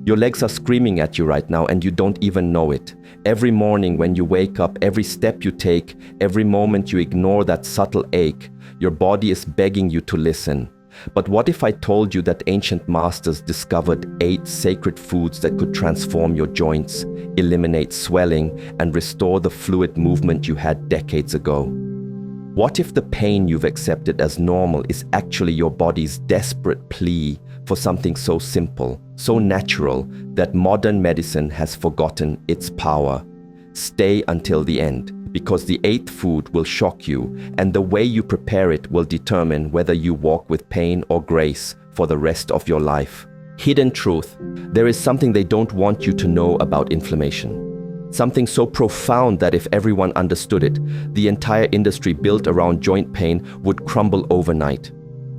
Your legs are screaming at you right now and you don't even know it. Every morning when you wake up, every step you take, every moment you ignore that subtle ache, your body is begging you to listen. But what if I told you that ancient masters discovered 8 sacred foods that could transform your joints, eliminate swelling, and restore the fluid movement you had decades ago? What if the pain you've accepted as normal is actually your body's desperate plea for something so simple, so natural, that modern medicine has forgotten its power? Stay until the end, because the 8th food will shock you, and the way you prepare it will determine whether you walk with pain or grace for the rest of your life. Hidden truth. There is something they don't want you to know about inflammation. Something so profound that if everyone understood it, the entire industry built around joint pain would crumble overnight.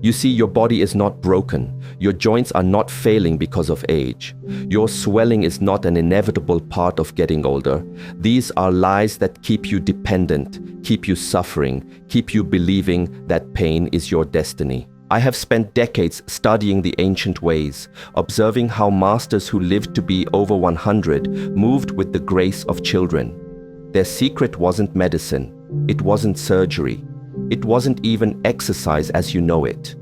You see, your body is not broken. Your joints are not failing because of age. Your swelling is not an inevitable part of getting older. These are lies that keep you dependent, keep you suffering, keep you believing that pain is your destiny. I have spent decades studying the ancient ways, observing how masters who lived to be over 100 moved with the grace of children. Their secret wasn't medicine. It wasn't surgery. It wasn't even exercise as you know it.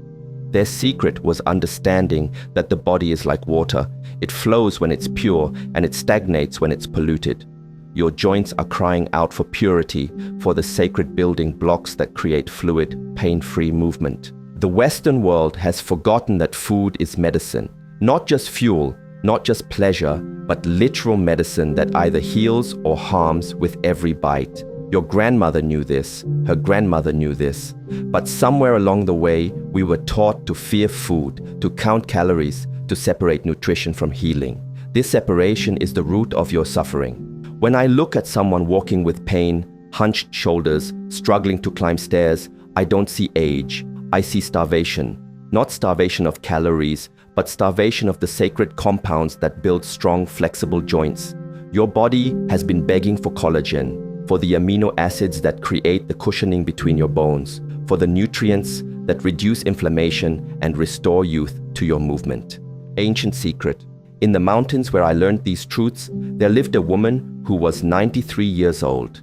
Their secret was understanding that the body is like water. It flows when it's pure and it stagnates when it's polluted. Your joints are crying out for purity, for the sacred building blocks that create fluid, pain-free movement. The Western world has forgotten that food is medicine. Not just fuel, not just pleasure, but literal medicine that either heals or harms with every bite. Your grandmother knew this, her grandmother knew this, but somewhere along the way, we were taught to fear food, to count calories, to separate nutrition from healing. This separation is the root of your suffering. When I look at someone walking with pain, hunched shoulders, struggling to climb stairs, I don't see age, I see starvation. Not starvation of calories, but starvation of the sacred compounds that build strong, flexible joints. Your body has been begging for collagen, for the amino acids that create the cushioning between your bones, for the nutrients that reduce inflammation and restore youth to your movement. Ancient secret. In the mountains where I learned these truths, there lived a woman who was 93 years old.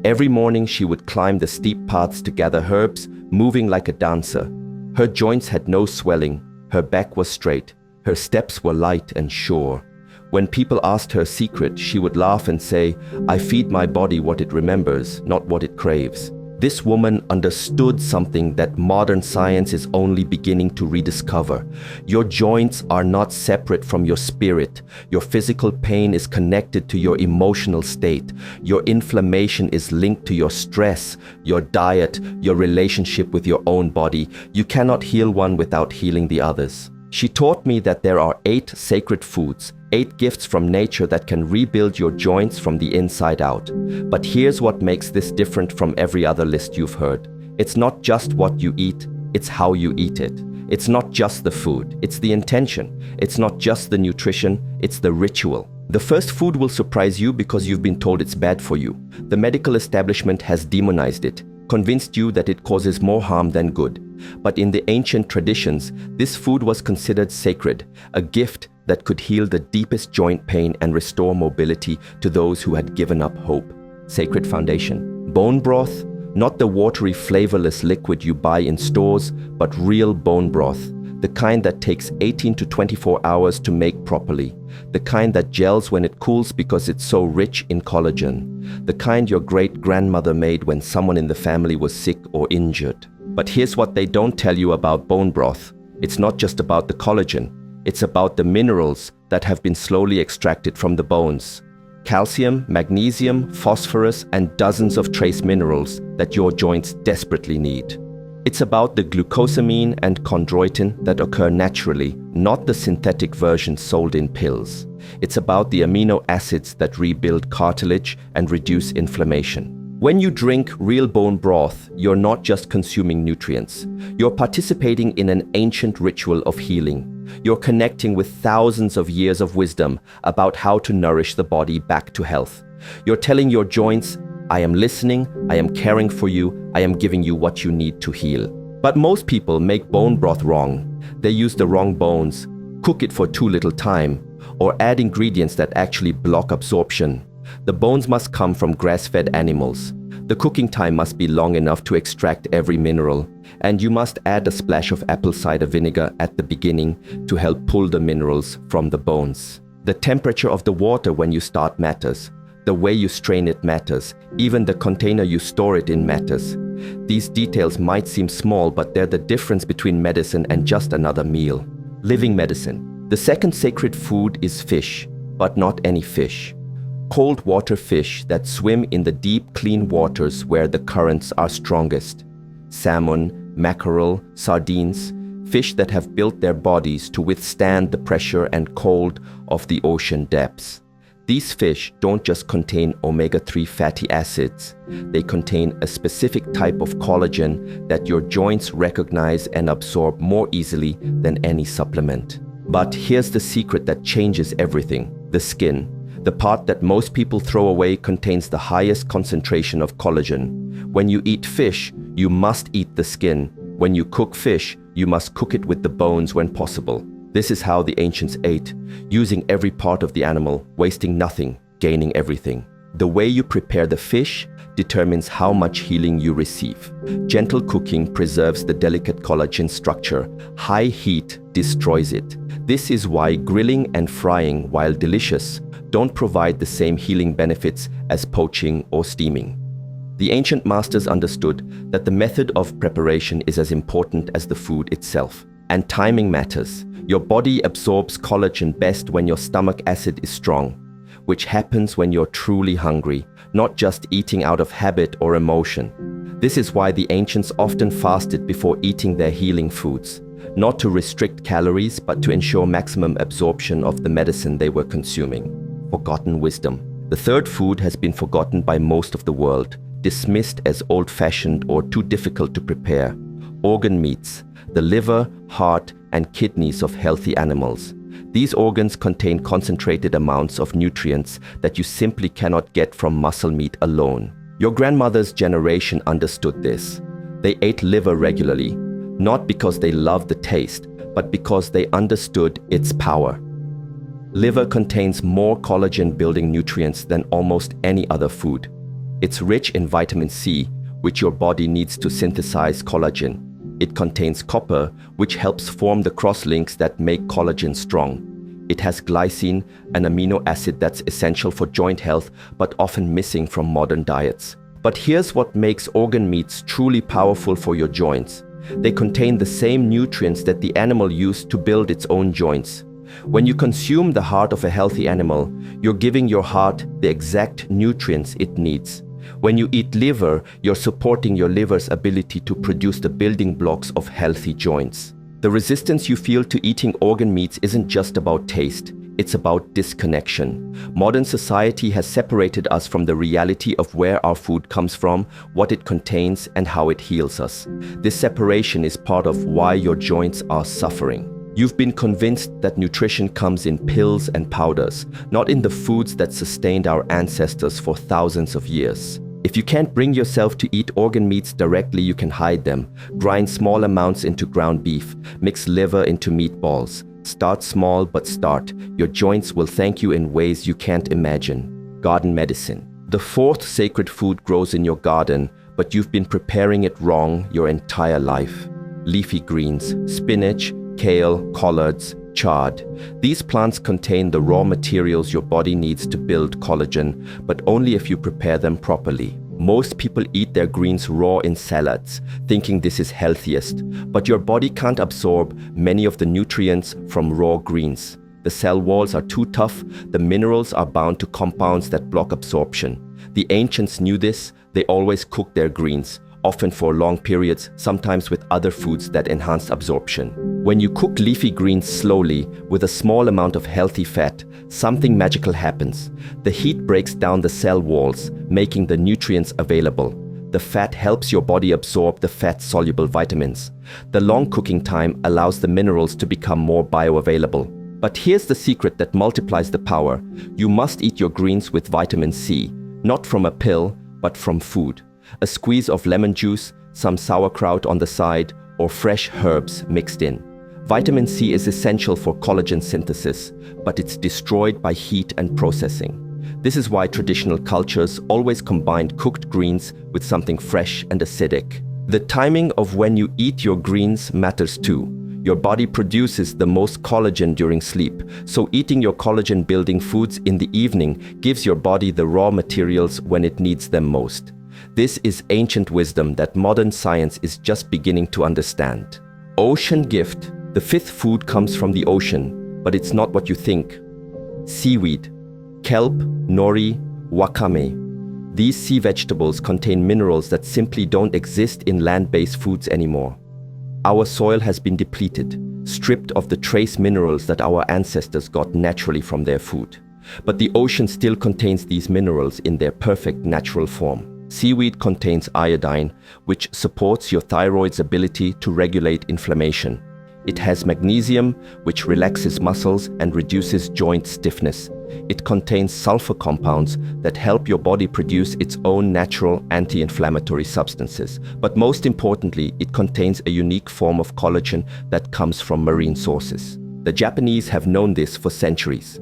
Every morning she would climb the steep paths to gather herbs, moving like a dancer. Her joints had no swelling, her back was straight, her steps were light and sure. When people asked her secret, she would laugh and say, "I feed my body what it remembers, not what it craves." This woman understood something that modern science is only beginning to rediscover. Your joints are not separate from your spirit. Your physical pain is connected to your emotional state. Your inflammation is linked to your stress, your diet, your relationship with your own body. You cannot heal one without healing the others. She taught me that there are 8 sacred foods, 8 gifts from nature that can rebuild your joints from the inside out. But here's what makes this different from every other list you've heard. It's not just what you eat, it's how you eat it. It's not just the food, it's the intention. It's not just the nutrition, it's the ritual. The first food will surprise you because you've been told it's bad for you. The medical establishment has demonized it, convinced you that it causes more harm than good. But in the ancient traditions, this food was considered sacred, a gift that could heal the deepest joint pain and restore mobility to those who had given up hope. Sacred foundation. Bone broth, not the watery, flavorless liquid you buy in stores, but real bone broth. The kind that takes 18 to 24 hours to make properly. The kind that gels when it cools because it's so rich in collagen. The kind your great-grandmother made when someone in the family was sick or injured. But here's what they don't tell you about bone broth. It's not just about the collagen. It's about the minerals that have been slowly extracted from the bones. Calcium, magnesium, phosphorus, and dozens of trace minerals that your joints desperately need. It's about the glucosamine and chondroitin that occur naturally, not the synthetic versions sold in pills. It's about the amino acids that rebuild cartilage and reduce inflammation. When you drink real bone broth, you're not just consuming nutrients. You're participating in an ancient ritual of healing. You're connecting with thousands of years of wisdom about how to nourish the body back to health. You're telling your joints, I am listening, I am caring for you, I am giving you what you need to heal. But most people make bone broth wrong. They use the wrong bones, cook it for too little time, or add ingredients that actually block absorption. The bones must come from grass-fed animals. The cooking time must be long enough to extract every mineral, and you must add a splash of apple cider vinegar at the beginning to help pull the minerals from the bones. The temperature of the water when you start matters. The way you strain it matters. Even the container you store it in matters. These details might seem small, but they're the difference between medicine and just another meal. Living medicine. The second sacred food is fish, but not any fish. Cold water fish that swim in the deep, clean waters where the currents are strongest. Salmon, mackerel, sardines, fish that have built their bodies to withstand the pressure and cold of the ocean depths. These fish don't just contain omega-3 fatty acids. They contain a specific type of collagen that your joints recognize and absorb more easily than any supplement. But here's the secret that changes everything: the skin. The part that most people throw away contains the highest concentration of collagen. When you eat fish, you must eat the skin. When you cook fish, you must cook it with the bones when possible. This is how the ancients ate, using every part of the animal, wasting nothing, gaining everything. The way you prepare the fish determines how much healing you receive. Gentle cooking preserves the delicate collagen structure. High heat destroys it. This is why grilling and frying, while delicious, don't provide the same healing benefits as poaching or steaming. The ancient masters understood that the method of preparation is as important as the food itself. And timing matters. Your body absorbs collagen best when your stomach acid is strong, which happens when you're truly hungry, not just eating out of habit or emotion. This is why the ancients often fasted before eating their healing foods, not to restrict calories, but to ensure maximum absorption of the medicine they were consuming. Forgotten wisdom. The third food has been forgotten by most of the world, dismissed as old-fashioned or too difficult to prepare. Organ meats, the liver, heart, and kidneys of healthy animals. These organs contain concentrated amounts of nutrients that you simply cannot get from muscle meat alone. Your grandmother's generation understood this. They ate liver regularly, not because they loved the taste, but because they understood its power. Liver contains more collagen-building nutrients than almost any other food. It's rich in vitamin C, which your body needs to synthesize collagen. It contains copper, which helps form the crosslinks that make collagen strong. It has glycine, an amino acid that's essential for joint health but often missing from modern diets. But here's what makes organ meats truly powerful for your joints. They contain the same nutrients that the animal used to build its own joints. When you consume the heart of a healthy animal, you're giving your heart the exact nutrients it needs. When you eat liver, you're supporting your liver's ability to produce the building blocks of healthy joints. The resistance you feel to eating organ meats isn't just about taste, it's about disconnection. Modern society has separated us from the reality of where our food comes from, what it contains, and how it heals us. This separation is part of why your joints are suffering. You've been convinced that nutrition comes in pills and powders, not in the foods that sustained our ancestors for thousands of years. If you can't bring yourself to eat organ meats directly, you can hide them. Grind small amounts into ground beef. Mix liver into meatballs. Start small, but start. Your joints will thank you in ways you can't imagine. Garden medicine. The fourth sacred food grows in your garden, but you've been preparing it wrong your entire life. Leafy greens, spinach, kale, collards, chard. These plants contain the raw materials your body needs to build collagen, but only if you prepare them properly. Most people eat their greens raw in salads, thinking this is healthiest, but your body can't absorb many of the nutrients from raw greens. The cell walls are too tough, the minerals are bound to compounds that block absorption. The ancients knew this. They always cooked their greens, often for long periods, sometimes with other foods that enhance absorption. When you cook leafy greens slowly, with a small amount of healthy fat, something magical happens. The heat breaks down the cell walls, making the nutrients available. The fat helps your body absorb the fat-soluble vitamins. The long cooking time allows the minerals to become more bioavailable. But here's the secret that multiplies the power. You must eat your greens with vitamin C, not from a pill, but from food. A squeeze of lemon juice, some sauerkraut on the side, or fresh herbs mixed in. Vitamin C is essential for collagen synthesis, but it's destroyed by heat and processing. This is why traditional cultures always combined cooked greens with something fresh and acidic. The timing of when you eat your greens matters too. Your body produces the most collagen during sleep, so eating your collagen-building foods in the evening gives your body the raw materials when it needs them most. This is ancient wisdom that modern science is just beginning to understand. Ocean gift. The fifth food comes from the ocean, but it's not what you think. Seaweed. Kelp, nori, wakame. These sea vegetables contain minerals that simply don't exist in land-based foods anymore. Our soil has been depleted, stripped of the trace minerals that our ancestors got naturally from their food. But the ocean still contains these minerals in their perfect natural form. Seaweed contains iodine, which supports your thyroid's ability to regulate inflammation. It has magnesium, which relaxes muscles and reduces joint stiffness. It contains sulfur compounds that help your body produce its own natural anti-inflammatory substances. But most importantly, it contains a unique form of collagen that comes from marine sources. The Japanese have known this for centuries.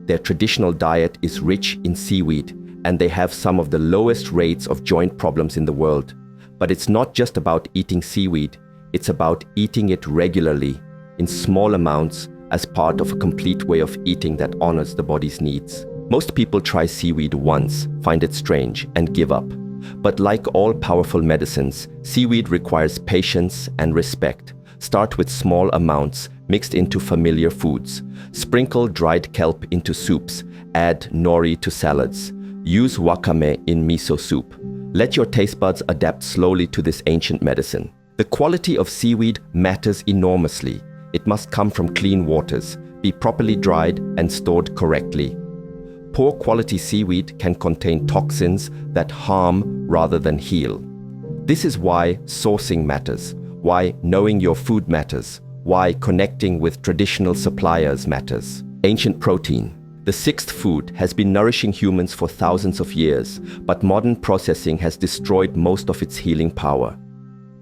Their traditional diet is rich in seaweed, and they have some of the lowest rates of joint problems in the world. But it's not just about eating seaweed. It's about eating it regularly, in small amounts, as part of a complete way of eating that honors the body's needs. Most people try seaweed once, find it strange, and give up. But like all powerful medicines, seaweed requires patience and respect. Start with small amounts mixed into familiar foods. Sprinkle dried kelp into soups. Add nori to salads. Use wakame in miso soup. Let your taste buds adapt slowly to this ancient medicine. The quality of seaweed matters enormously. It must come from clean waters, be properly dried and stored correctly. Poor quality seaweed can contain toxins that harm rather than heal. This is why sourcing matters, why knowing your food matters, why connecting with traditional suppliers matters. Ancient protein. The sixth food has been nourishing humans for thousands of years, but modern processing has destroyed most of its healing power.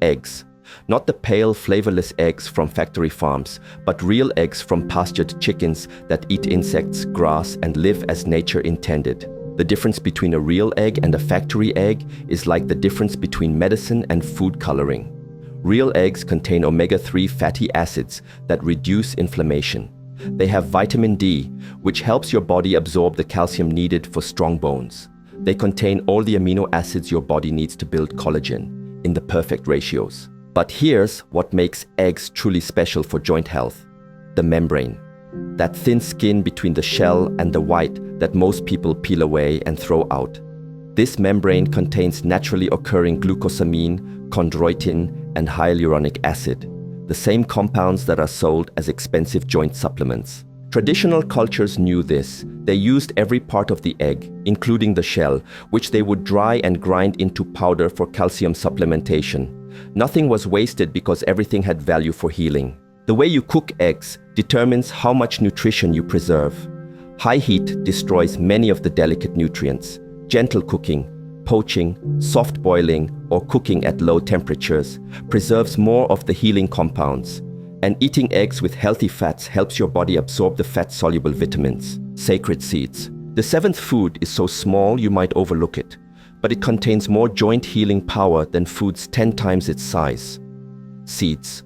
Eggs. Not the pale, flavorless eggs from factory farms, but real eggs from pastured chickens that eat insects, grass, and live as nature intended. The difference between a real egg and a factory egg is like the difference between medicine and food coloring. Real eggs contain omega-3 fatty acids that reduce inflammation. They have vitamin D, which helps your body absorb the calcium needed for strong bones. They contain all the amino acids your body needs to build collagen, in the perfect ratios. But here's what makes eggs truly special for joint health: the membrane. That thin skin between the shell and the white that most people peel away and throw out. This membrane contains naturally occurring glucosamine, chondroitin, and hyaluronic acid, the same compounds that are sold as expensive joint supplements. Traditional cultures knew this. They used every part of the egg, including the shell, which they would dry and grind into powder for calcium supplementation. Nothing was wasted because everything had value for healing. The way you cook eggs determines how much nutrition you preserve. High heat destroys many of the delicate nutrients. Gentle cooking, poaching, soft boiling, or cooking at low temperatures preserves more of the healing compounds. And eating eggs with healthy fats helps your body absorb the fat-soluble vitamins. Sacred seeds. The seventh food is so small you might overlook it, but it contains more joint healing power than foods 10 times its size. Seeds.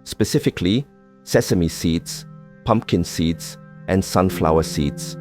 Specifically, sesame seeds, pumpkin seeds, and sunflower seeds.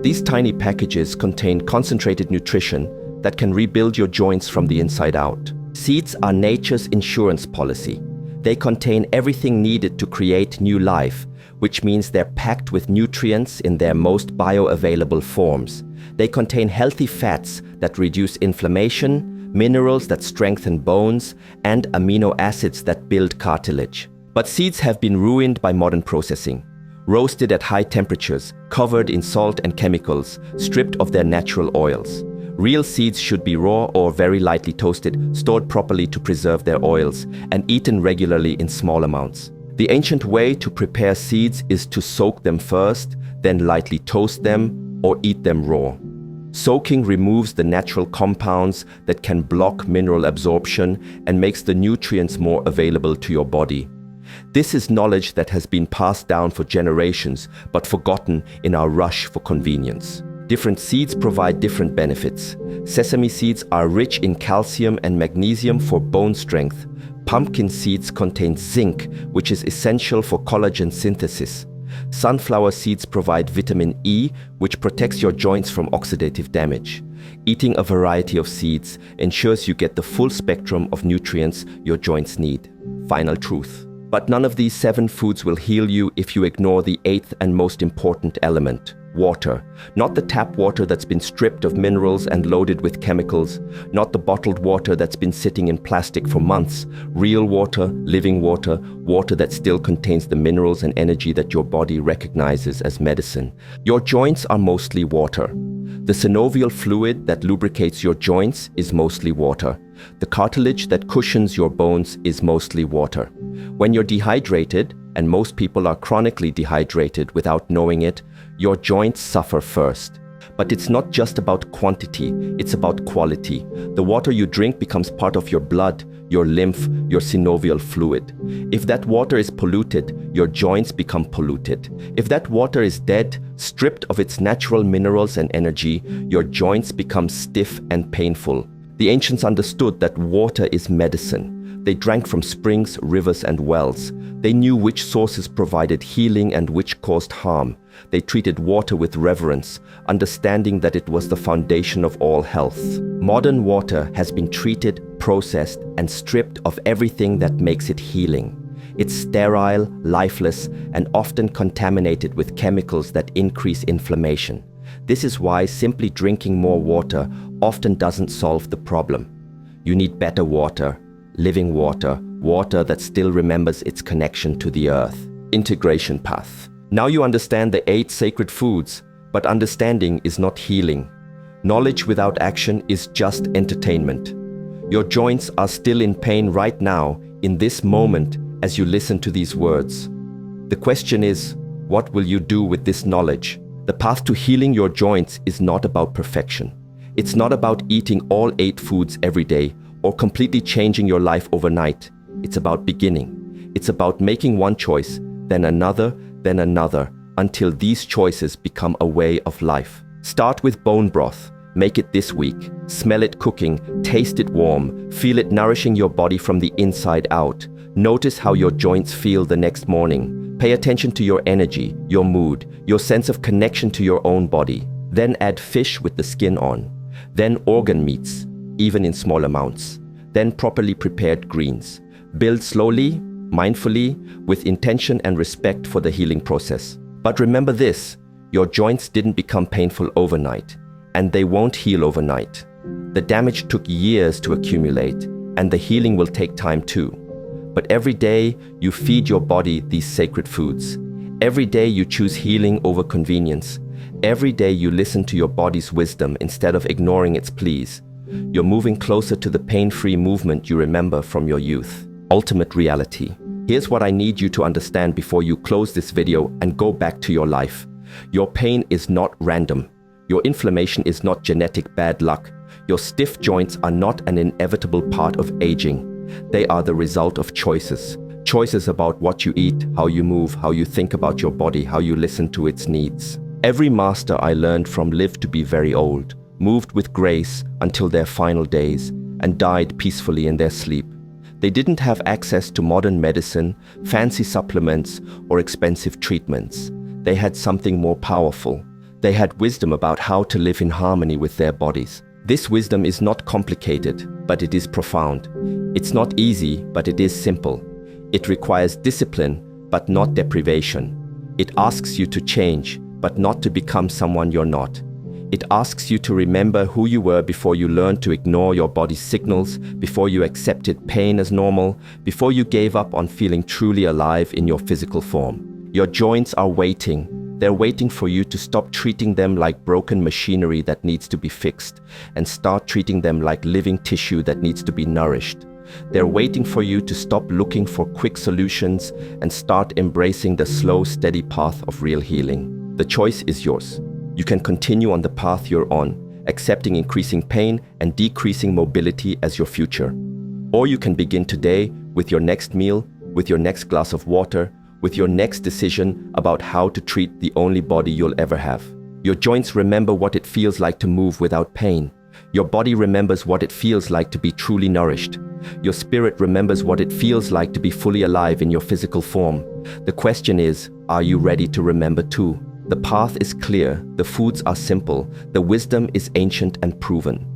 These tiny packages contain concentrated nutrition that can rebuild your joints from the inside out. Seeds are nature's insurance policy. They contain everything needed to create new life, which means they're packed with nutrients in their most bioavailable forms. They contain healthy fats that reduce inflammation, minerals that strengthen bones, and amino acids that build cartilage. But seeds have been ruined by modern processing. Roasted at high temperatures, covered in salt and chemicals, stripped of their natural oils. Real seeds should be raw or very lightly toasted, stored properly to preserve their oils, and eaten regularly in small amounts. The ancient way to prepare seeds is to soak them first, then lightly toast them or eat them raw. Soaking removes the natural compounds that can block mineral absorption and makes the nutrients more available to your body. This is knowledge that has been passed down for generations, but forgotten in our rush for convenience. Different seeds provide different benefits. Sesame seeds are rich in calcium and magnesium for bone strength. Pumpkin seeds contain zinc, which is essential for collagen synthesis. Sunflower seeds provide vitamin E, which protects your joints from oxidative damage. Eating a variety of seeds ensures you get the full spectrum of nutrients your joints need. Final truth. But none of these 7 foods will heal you if you ignore the 8th and most important element: water. Not the tap water that's been stripped of minerals and loaded with chemicals. Not the bottled water that's been sitting in plastic for months. Real water, living water, water that still contains the minerals and energy that your body recognizes as medicine. Your joints are mostly water. The synovial fluid that lubricates your joints is mostly water. The cartilage that cushions your bones is mostly water. When you're dehydrated, and most people are chronically dehydrated without knowing it, your joints suffer first. But it's not just about quantity, it's about quality. The water you drink becomes part of your blood, your lymph, your synovial fluid. If that water is polluted, your joints become polluted. If that water is dead, stripped of its natural minerals and energy, your joints become stiff and painful. The ancients understood that water is medicine. They drank from springs, rivers, and wells. They knew which sources provided healing and which caused harm. They treated water with reverence, understanding that it was the foundation of all health. Modern water has been treated, processed, and stripped of everything that makes it healing. It's sterile, lifeless, and often contaminated with chemicals that increase inflammation. This is why simply drinking more water often doesn't solve the problem. You need better water, living water, water that still remembers its connection to the earth. Integration path. Now you understand the 8 sacred foods, but understanding is not healing. Knowledge without action is just entertainment. Your joints are still in pain right now, in this moment, as you listen to these words. The question is, what will you do with this knowledge? The path to healing your joints is not about perfection. It's not about eating all 8 foods every day or completely changing your life overnight. It's about beginning. It's about making one choice, then another, until these choices become a way of life. Start with bone broth. Make it this week. Smell it cooking, taste it warm, feel it nourishing your body from the inside out. Notice how your joints feel the next morning. Pay attention to your energy, your mood, your sense of connection to your own body. Then add fish with the skin on. Then organ meats, even in small amounts. Then properly prepared greens. Build slowly, mindfully, with intention and respect for the healing process. But remember this, your joints didn't become painful overnight, and they won't heal overnight. The damage took years to accumulate, and the healing will take time too. But every day you feed your body these sacred foods. Every day you choose healing over convenience. Every day you listen to your body's wisdom instead of ignoring its pleas. You're moving closer to the pain-free movement you remember from your youth. Ultimate reality. Here's what I need you to understand before you close this video and go back to your life. Your pain is not random. Your inflammation is not genetic bad luck. Your stiff joints are not an inevitable part of aging. They are the result of choices. Choices about what you eat, how you move, how you think about your body, how you listen to its needs. Every master I learned from lived to be very old, moved with grace until their final days, and died peacefully in their sleep. They didn't have access to modern medicine, fancy supplements, or expensive treatments. They had something more powerful. They had wisdom about how to live in harmony with their bodies. This wisdom is not complicated, but it is profound. It's not easy, but it is simple. It requires discipline, but not deprivation. It asks you to change, but not to become someone you're not. It asks you to remember who you were before you learned to ignore your body's signals, before you accepted pain as normal, before you gave up on feeling truly alive in your physical form. Your joints are waiting. They're waiting for you to stop treating them like broken machinery that needs to be fixed and start treating them like living tissue that needs to be nourished. They're waiting for you to stop looking for quick solutions and start embracing the slow, steady path of real healing. The choice is yours. You can continue on the path you're on, accepting increasing pain and decreasing mobility as your future. Or you can begin today with your next meal, with your next glass of water, with your next decision about how to treat the only body you'll ever have. Your joints remember what it feels like to move without pain. Your body remembers what it feels like to be truly nourished. Your spirit remembers what it feels like to be fully alive in your physical form. The question is, are you ready to remember too? The path is clear, the foods are simple, the wisdom is ancient and proven.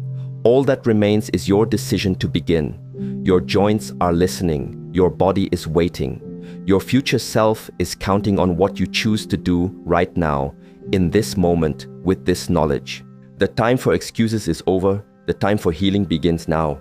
All that remains is your decision to begin. Your joints are listening, your body is waiting. Your future self is counting on what you choose to do right now, in this moment, with this knowledge. The time for excuses is over, the time for healing begins now.